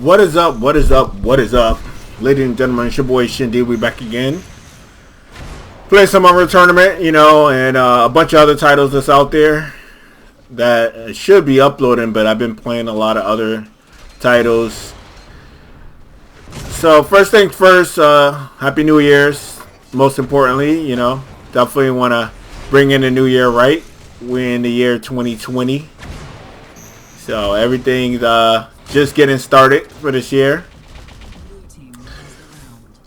What is up? What is up? What is up? Ladies and gentlemen, it's your boy ShinDeon. We back again. Playing some Unreal Tournament, you know, and a bunch of other titles that's out there that should be uploading, but I've been playing a lot of other titles. So first things first, Happy New Year's. Most importantly, you know, definitely want to bring in the new year right. We're in the year 2020. So everything's just getting started for this year.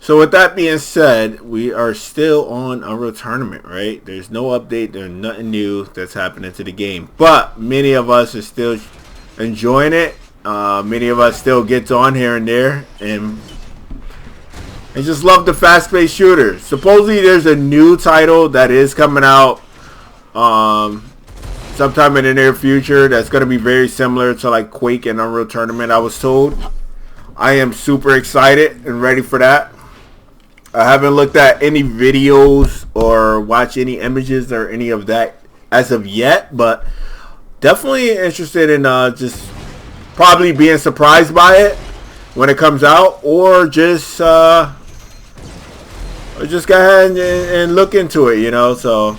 So with that being said, we are still on Unreal Tournament, right? There's no update. There's nothing new that's happening to the game. But many of us are still enjoying it. Many of us still gets on here and there. And just love the fast-paced shooter. Supposedly there's a new title that is coming out sometime in the near future that's going to be very similar to like Quake and Unreal Tournament, I was told. I am super excited and ready for that. I haven't looked at any videos or watched any images or any of that as of yet, but definitely interested in just probably being surprised by it when it comes out, or just go ahead and look into it, you know. So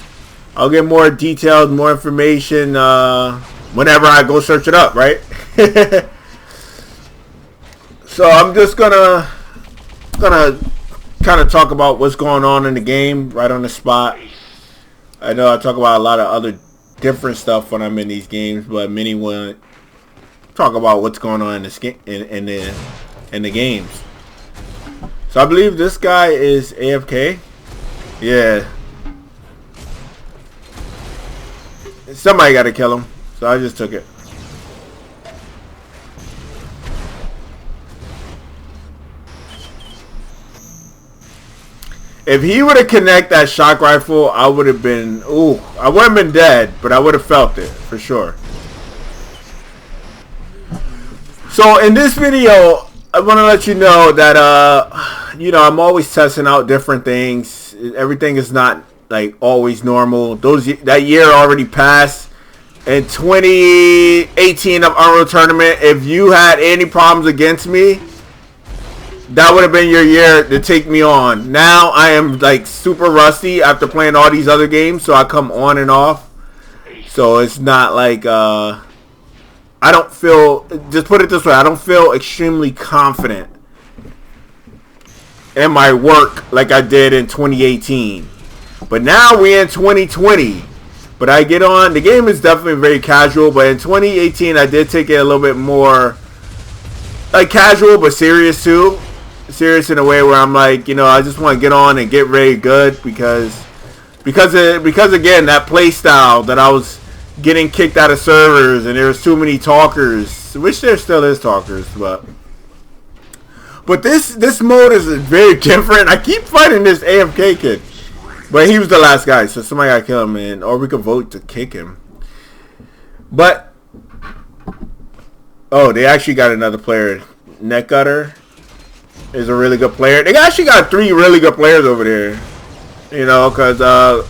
I'll get more details, more information whenever I go search it up, right? So I'm just gonna kind of talk about what's going on in the game right on the spot. I know I talk about a lot of other different stuff when I'm in these games, but many want to talk about what's going on in the games. So I believe this guy is AFK. Yeah. Somebody got to kill him, so I just took it. If he would have connected that shock rifle, I would have been, I wouldn't have been dead, but I would have felt it, for sure. So in this video, I want to let you know that, you know, I'm always testing out different things. Everything is not, like, always normal. That year already passed. In 2018 of Unreal Tournament, if you had any problems against me, that would have been your year to take me on. Now I am like super rusty after playing all these other games, so I come on and off. So it's not like I don't feel, just put it this way, I don't feel extremely confident in my work like I did in 2018. But now we're in 2020. But I get on, the game is definitely very casual, but in 2018 I did take it a little bit more like casual but serious too. Serious in a way where I'm like, you know, I just want to get on and get very good because again, that play style that I was getting kicked out of servers and there was too many talkers, which there still is talkers, but this mode is very different. I keep fighting this AFK kid, but he was the last guy, so somebody gotta kill him, man, or we could vote to kick him. But oh, they actually got another player. Netgutter is a really good player. They actually got 3 really good players over there. You know, because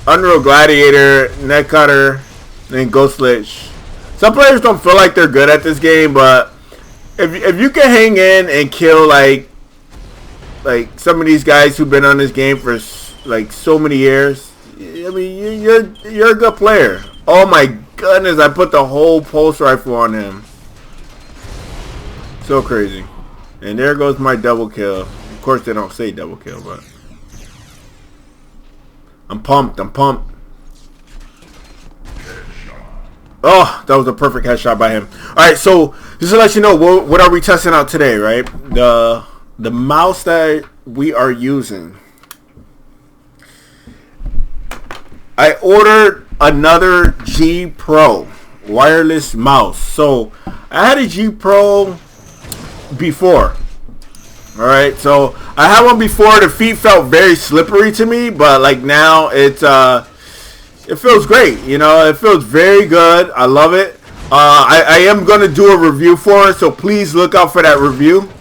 Unreal Gladiator, Netcutter, and Ghostlich. Some players don't feel like they're good at this game, but if you can hang in and kill like some of these guys who've been on this game for like so many years, I mean you're a good player. Oh my goodness, I put the whole pulse rifle on him. So crazy. And there goes my double kill. Of course they don't say double kill, but I'm pumped. I'm pumped. Oh, that was a perfect headshot by him. Alright, so just to let you know, what are we testing out today, right? The mouse that we are using. I ordered another G Pro wireless mouse. So I had a G Pro before. Alright, so I had one before. The feet felt very slippery to me, but like now it feels great, you know. It feels very good. I love it. I am gonna do a review for it, so please look out for that review.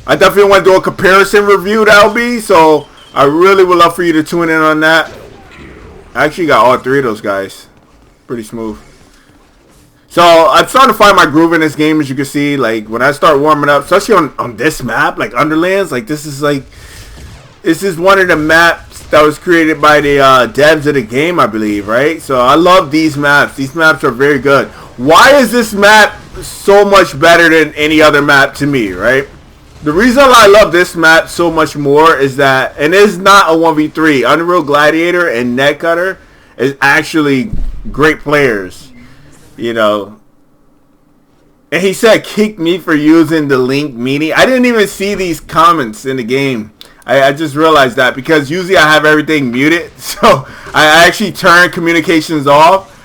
I definitely want to do a comparison review, that'll be, so I really would love for you to tune in on that. I actually got all 3 of those guys. Pretty smooth. So I'm starting to find my groove in this game, as you can see. Like when I start warming up, especially on this map, like Underlands, like this is one of the maps that was created by the devs of the game, I believe, right? So I love these maps. These maps are very good. Why is this map so much better than any other map to me, right? The reason I love this map so much more is that, and it's not a 1v3. Unreal Gladiator and Netcutter is actually great players, you know. And he said, kick me for using the link meanie. I didn't even see these comments in the game. I just realized that because usually I have everything muted. So I actually turned communications off.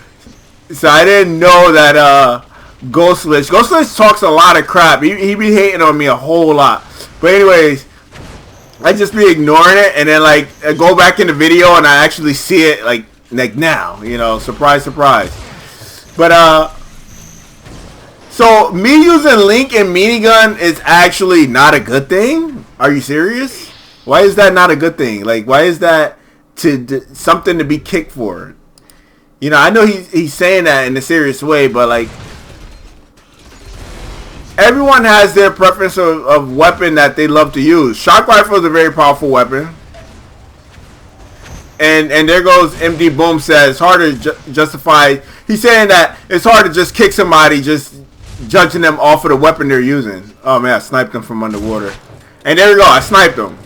So I didn't know that Ghostlich talks a lot of crap. He be hating on me a whole lot. But anyways, I just be ignoring it, and then like I go back in the video and I actually see it like now, you know, surprise, surprise. But so me using Link and minigun is actually not a good thing? Are you serious? Why is that not a good thing? Like, why is that something to be kicked for? You know, I know he's saying that in a serious way, but like, everyone has their preference of weapon that they love to use. Shock rifle is a very powerful weapon. And there goes MD Boom says, it's hard to justify. He's saying that it's hard to just kick somebody just judging them off of the weapon they're using. Oh man, I sniped them from underwater. And there we go, I sniped them.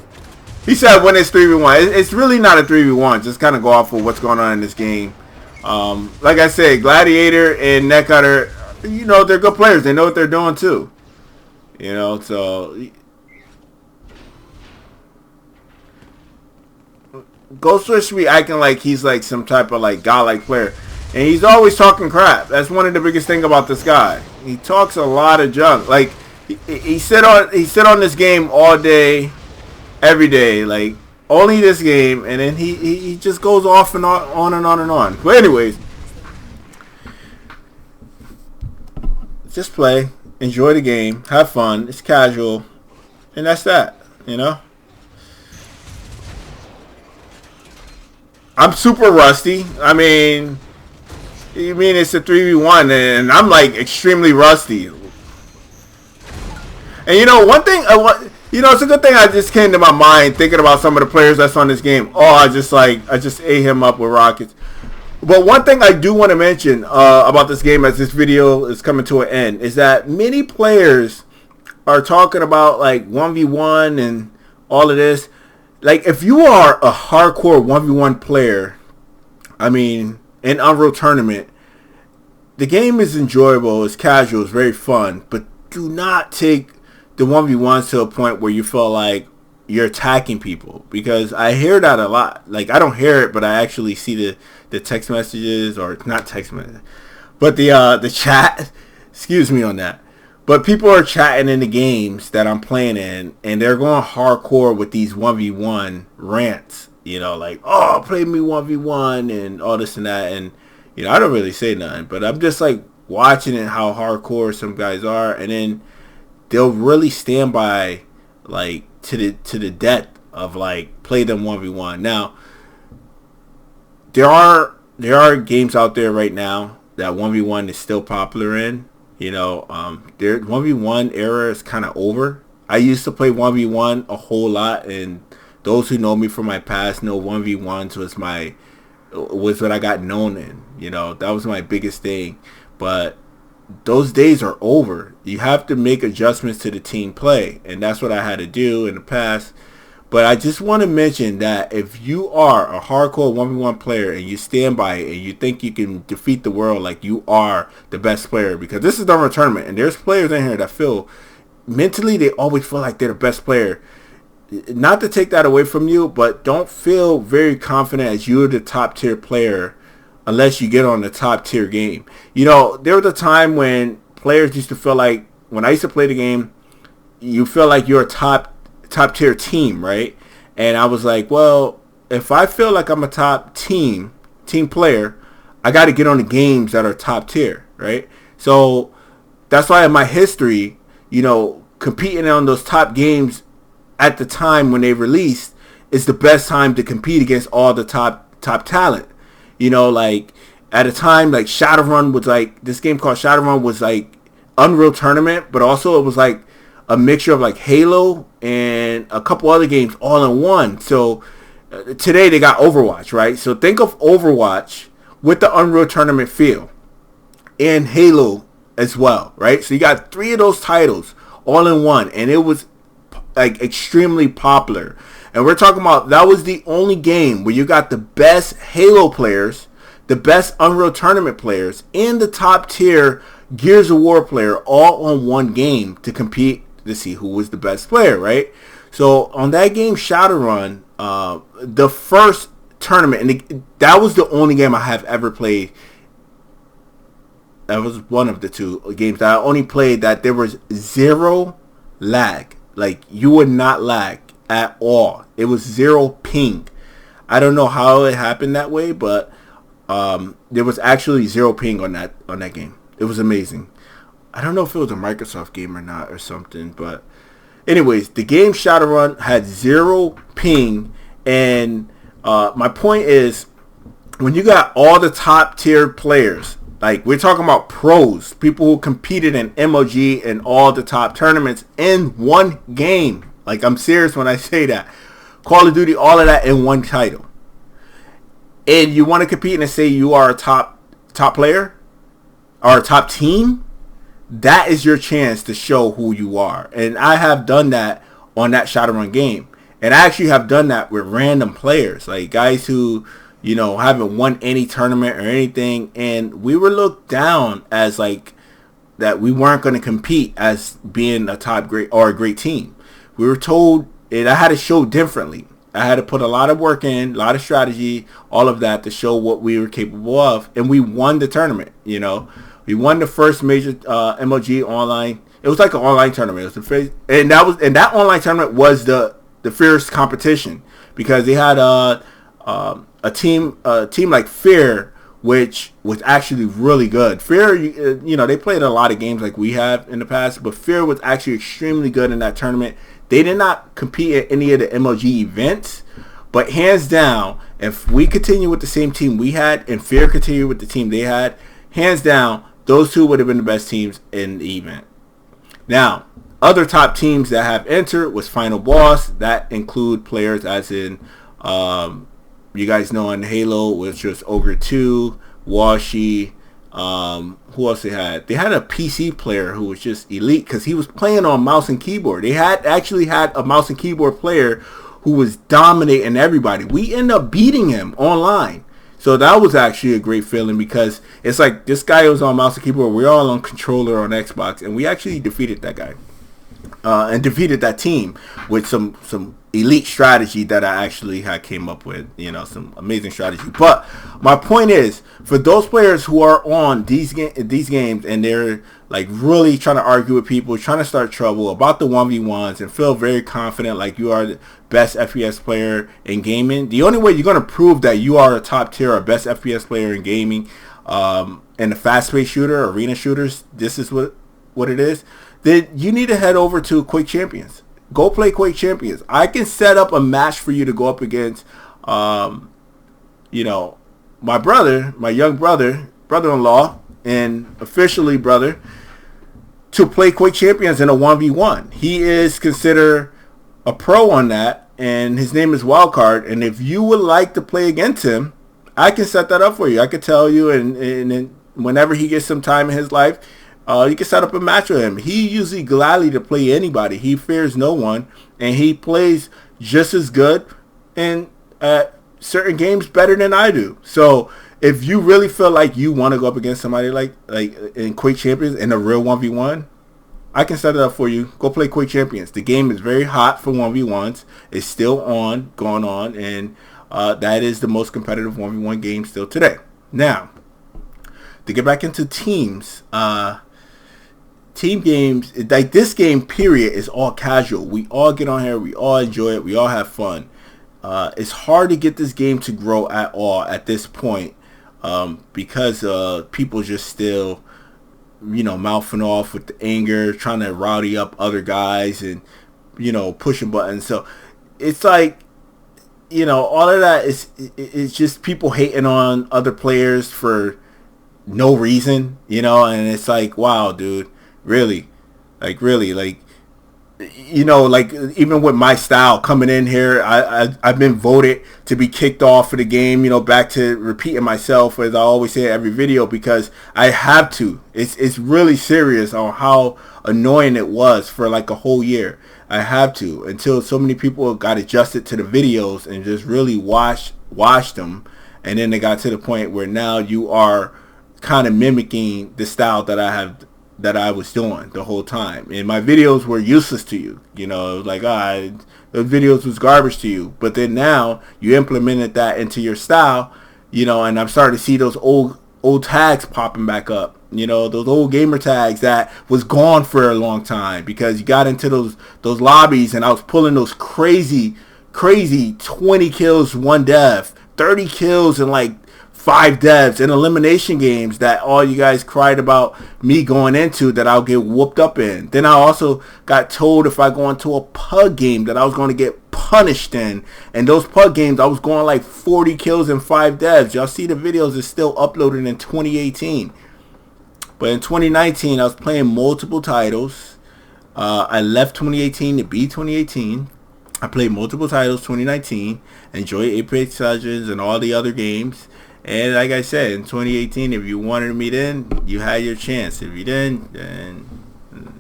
He said when it's 3v1. It's really not a 3v1. Just kind of go off of what's going on in this game. Like I said, Gladiator and Netcutter, you know, they're good players. They know what they're doing too. You know, so Ghostlich be acting like he's like some type of like godlike player. And he's always talking crap. That's one of the biggest thing about this guy. He talks a lot of junk. Like he sit on this game all day, every day, like only this game, and then he just goes off and on and on and on. But anyways, just play, enjoy the game, have fun. It's casual, and that's that. You know. I'm super rusty. I mean, you mean it's a 3v1, and I'm like extremely rusty. And you know, one thing, you know, it's a good thing I just came to my mind thinking about some of the players that's on this game. Oh, I just ate him up with rockets. But one thing I do want to mention about this game as this video is coming to an end is that many players are talking about like 1v1 and all of this. Like if you are a hardcore 1v1 player, I mean, in Unreal Tournament, the game is enjoyable, it's casual, it's very fun, but do not take the 1v1s to a point where you feel like you're attacking people, because I hear that a lot. Like I don't hear it, but I actually see the text messages, or not text messages, but the chat. Excuse me on that. But people are chatting in the games that I'm playing in, and they're going hardcore with these 1v1 rants. You know, like, oh, play me 1v1 and all this and that. And, you know, I don't really say nothing, but I'm just like watching it, how hardcore some guys are. And then they'll really stand by, like, to the depth of, like, play them 1v1. Now, there are games out there right now that 1v1 is still popular in. You know, their 1v1 era is kind of over. I used to play 1v1 a whole lot, and those who know me from my past know 1v1s was what I got known in. You know, that was my biggest thing. But those days are over. You have to make adjustments to the team play, and that's what I had to do in the past. But I just want to mention that if you are a hardcore 1v1 player and you stand by it and you think you can defeat the world like you are the best player, because this is the Unreal Tournament, and there's players in here that feel mentally they always feel like they're the best player. Not to take that away from you, but don't feel very confident as you're the top tier player unless you get on the top tier game. You know, there was a time when players used to feel like, when I used to play the game, you feel like you're a top tier team, right? And I was like, well, if I feel like I'm a top team player, I got to get on the games that are top tier, right? So that's why in my history, you know, competing on those top games at the time when they released is the best time to compete against all the top talent. You know, like At a time, like Shadowrun was like, this game called Shadowrun was like Unreal Tournament, but also it was like a mixture of like Halo and a couple other games all in one. So today they got Overwatch, right? So think of Overwatch with the Unreal Tournament feel and Halo as well, right? So you got 3 of those titles all in one, and it was like extremely popular. And we're talking about that was the only game where you got the best Halo players, the best Unreal Tournament players, and the top tier Gears of War player all on one game to compete to see who was the best player, right? So on that game, Shadowrun, the first tournament, and that was the only game I have ever played. That was one of the 2 games that I only played that there was 0 lag. Like, you would not lag at all. It was 0 ping. I don't know how it happened that way, but there was actually 0 ping on that game. It was amazing. I don't know if it was a Microsoft game or not or something, but anyways, the game Shadowrun had 0 ping, and my point is, when you got all the top tier players, like we're talking about pros, people who competed in MOG and all the top tournaments in one game. Like, I'm serious when I say that. Call of Duty, all of that in one title. And you want to compete and say you are a top player or a top team, that is your chance to show who you are. And I have done that on that Shadowrun game. And I actually have done that with random players, like guys who, you know, haven't won any tournament or anything. And we were looked down as like that we weren't going to compete as being a top great or a great team. We were told, and I had to show differently. I had to put a lot of work in, a lot of strategy, all of that to show what we were capable of. And we won the tournament, you know. We won the first major MOG online. It was like an online tournament. It was that online tournament was the fierce competition, because they had a team like Fear, which was actually really good. Fear, you know, they played a lot of games like we have in the past, but Fear was actually extremely good in that tournament. They did not compete at any of the MOG events, but hands down, if we continue with the same team we had and Fear continued with the team they had, hands down, those 2 would have been the best teams in the event. Now, other top teams that have entered was Final Boss. That include players as in, you guys know on Halo, which was Ogre 2, Washi. Who else they had? They had a PC player who was just elite because he was playing on mouse and keyboard. They actually had a mouse and keyboard player who was dominating everybody. We ended up beating him online. So that was actually a great feeling, because it's like this guy was on mouse and keyboard. We're all on controller on Xbox, and we actually defeated that guy. And defeated that team with some elite strategy that I actually had came up with, you know, some amazing strategy. But my point is, for those players who are on these games and they're like really trying to argue with people, trying to start trouble about the 1v1s and feel very confident like you are the best FPS player in gaming, the only way you're going to prove that you are a top tier or best FPS player in gaming, in the fast-paced shooter, arena shooters, this is what it is, then you need to head over to Quake Champions. Go play Quake Champions. I can set up a match for you to go up against, you know, my young brother-in-law, and officially brother, to play Quake Champions in a 1v1. He is considered a pro on that, and his name is Wildcard. And if you would like to play against him, I can set that up for you. I could tell you, and whenever he gets some time in his life, you can set up a match with him. He usually gladly to play anybody. He fears no one, and he plays just as good in certain games better than I do. So if you really feel like you want to go up against somebody like in Quake Champions in a real 1v1, I can set it up for you. Go play Quake Champions. The game is very hot for 1v1s. It's still going on, and that is the most competitive 1v1 game still today. Now, to get back into teams, team games, like this game period, is all casual. We all get on here, we all enjoy it, we all have fun. It's hard to get this game to grow at all at this point, because people just still, you know, mouthing off with the anger, trying to rowdy up other guys and, you know, pushing buttons. So it's like you know, all of that is just people hating on other players for no reason, you know, and it's like, wow, dude, really, like, you know, like even with my style coming in here, I've been voted to be kicked off of the game. You know, back to repeating myself as I always say in every video because I have to. It's really serious on how annoying it was for like a whole year. I have to until so many people got adjusted to the videos and just really watched them, and then they got to the point where now you are kind of mimicking the style that I was doing the whole time. And my videos were useless to you. You know, it was like, those videos was garbage to you. But then now you implemented that into your style, you know, and I'm starting to see those old tags popping back up. You know, those old gamer tags that was gone for a long time because you got into those lobbies and I was pulling those crazy 20 kills, 1 death, 30 kills and like 5 devs in elimination games that all you guys cried about me going into that I'll get whooped up in. Then I also got told if I go into a pug game that I was going to get punished in. And those pug games, I was going like 40 kills and 5 devs. Y'all see the videos is still uploaded in 2018. But in 2019, I was playing multiple titles. I left 2018 to be 2018. I played multiple titles 2019. Enjoyed Apex Legends and all the other games. And like I said, in 2018, if you wanted me then, you had your chance. If you didn't, then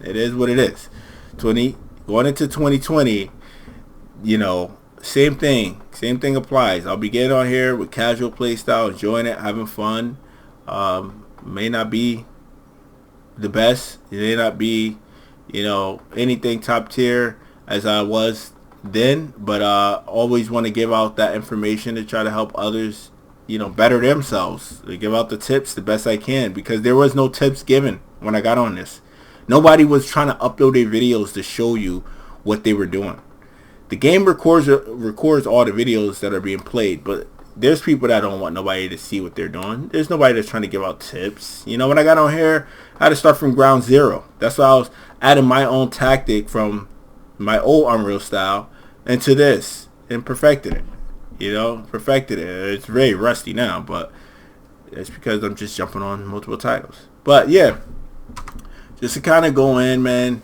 it is what it is. Going into 2020, you know, same thing applies. I'll be getting on here with casual play style, enjoying it, having fun. May not be the best. It may not be, you know, anything top tier as I was then, but always want to give out that information to try to help others, you know, better themselves. They give out the tips the best I can because there was no tips given when I got on this. Nobody was trying to upload their videos to show you what they were doing. The game records all the videos that are being played, but there's people that don't want nobody to see what they're doing. There's nobody that's trying to give out tips. You know, when I got on here, I had to start from ground zero. That's why I was adding my own tactic from my old Unreal style into this and perfected it. You know, perfected it. It's very rusty now, but it's because I'm just jumping on multiple titles. But yeah, just to kind of go in, man.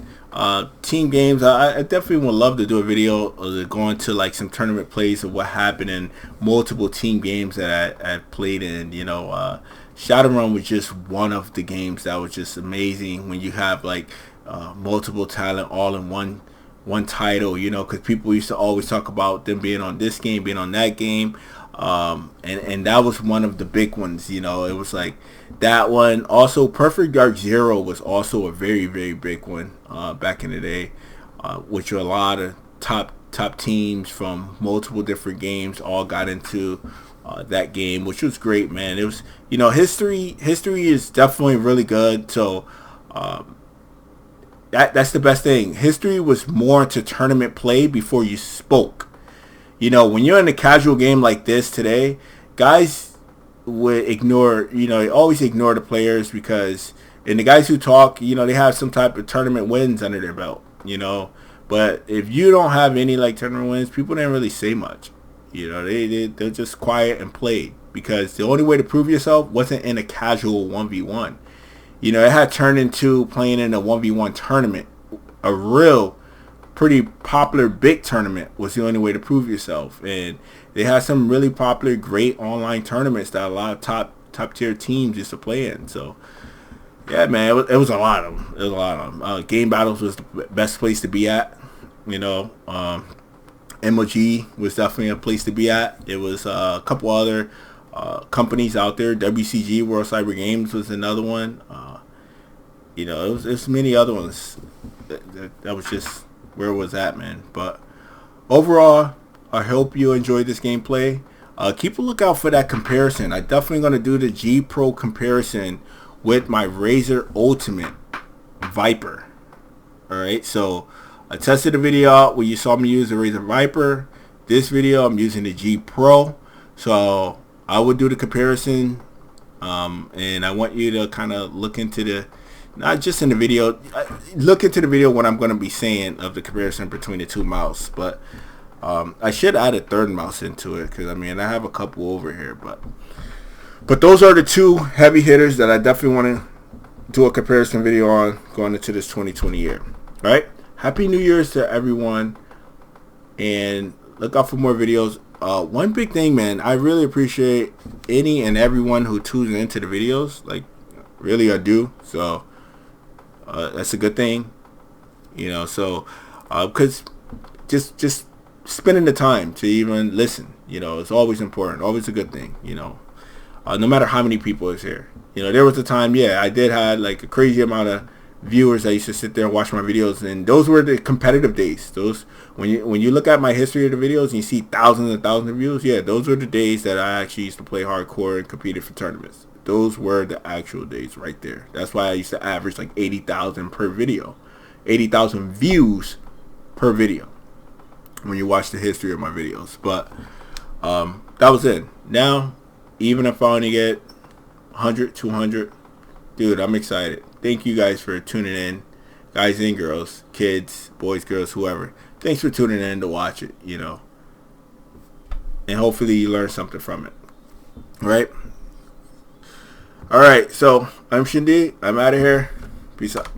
Team games, I definitely would love to do a video of going to like some tournament plays of what happened in multiple team games that I played in. You know, Shadowrun was just one of the games that was just amazing when you have like multiple talent all in one title, you know, because people used to always talk about them being on this game, being on that game, and that was one of the big ones. You know, it was like that one. Also, Perfect Dark Zero was also a very, very big one back in the day, which a lot of top teams from multiple different games all got into that game, which was great, man. It was, you know, history is definitely really good. So that's the best thing. History was more into tournament play before you spoke. You know, when you're in a casual game like this today, guys would ignore, you know, they always ignore the players because, and the guys who talk, you know, they have some type of tournament wins under their belt, you know. But if you don't have any like tournament wins, people didn't really say much. You know, they're just quiet and played because the only way to prove yourself wasn't in a casual 1v1. You know, it had turned into playing in a 1v1 tournament. A real pretty popular big tournament was the only way to prove yourself. And they had some really popular, great online tournaments that a lot of top tier teams used to play in. So yeah, man, it was a lot of them. It was a lot of them. Game Battles was the best place to be at. You know, MOG was definitely a place to be at. It was a couple other companies out there. WCG, World Cyber Games, was another one. You know, it was many other ones. That was just where it was at, man. But overall, I hope you enjoyed this gameplay. Keep a lookout for that comparison. I definitely going to do the G Pro comparison with my Razer Ultimate Viper. Alright, so I tested the video out where you saw me use the Razer Viper. This video, I'm using the G Pro. So I would do the comparison. And I want you to kind of look into the, not just in the video, look into the video what I'm going to be saying of the comparison between the two mouse. But I should add a third mouse into it because I mean I have a couple over here, but those are the two heavy hitters that I definitely want to do a comparison video on going into this 2020 year. All right, Happy New Year's to everyone, and look out for more videos. One big thing, man, I really appreciate any and everyone who tunes into the videos. Like, really, I do. So that's a good thing, you know. So because just spending the time to even listen, you know, it's always important, always a good thing, you know. No matter how many people is here, you know. There was a time, yeah, I did have like a crazy amount of viewers that used to sit there and watch my videos, and those were the competitive days. Those when you look at my history of the videos and you see thousands and thousands of views, yeah, those were the days that I actually used to play hardcore and competed for tournaments. Those were the actual days right there. That's why I used to average like 80,000 per video, 80,000 views per video when you watch the history of my videos. But that was it. Now, even if I only get 100, 200, dude, I'm excited. Thank you guys for tuning in, guys and girls, kids, boys, girls, whoever. Thanks for tuning in to watch it, you know. And hopefully you learn something from it. Right? Alright, so I'm ShinDeon. I'm out of here. Peace out.